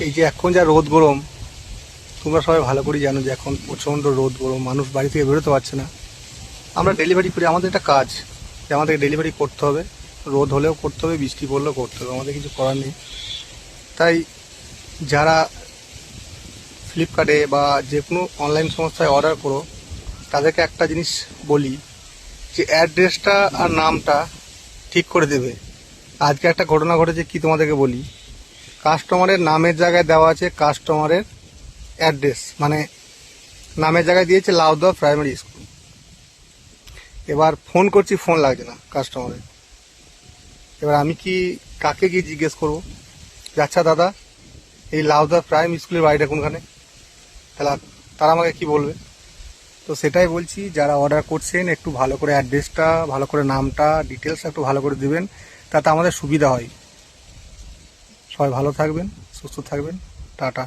এই যে এখন যা রোদ গরম, তোমরা সবাই ভালো করে জানো যে এখন প্রচণ্ড রোদ গরম, মানুষ বাড়ি থেকে বেরোতে পারছে না। আমরা ডেলিভারি করি, আমাদের একটা কাজ যে আমাদেরকে ডেলিভারি করতে হবে, রোদ হলেও করতে হবে, বৃষ্টি পড়লেও করতে হবে, আমাদের কিছু করার নেই। তাই যারা ফ্লিপকার্টে বা যে কোনো অনলাইন সংস্থায় অর্ডার করো, তাদেরকে একটা জিনিস বলি যে অ্যাড্রেসটা আর নামটা ঠিক করে দেবে। আজকে একটা ঘটনা ঘটেছে, কি তোমাদেরকে বলি। কাস্টমারের নামের জায়গায় দেওয়া আছে কাস্টমারের অ্যাড্রেস, মানে নামের জায়গায় দিয়েছে লাউদা প্রাইমারি স্কুল। এবার ফোন করছি, ফোন লাগছে না কাস্টমারের। এবার আমি কি কাকে গিয়ে জিজ্ঞেস করবো যে আচ্ছা দাদা, এই লাউদা প্রাইম স্কুলের বাড়িটা কোনখানে? তাহলে তারা আমাকে কি বলবে? তো সেটাই বলছি, যারা অর্ডার করছেন একটু ভালো করে অ্যাড্রেসটা, ভালো করে নামটা, ডিটেলসটা একটু ভালো করে দিবেন, তাতে আমাদের সুবিধা হয়। সবাই ভালো থাকবেন, সুস্থ থাকবেন, টাটা।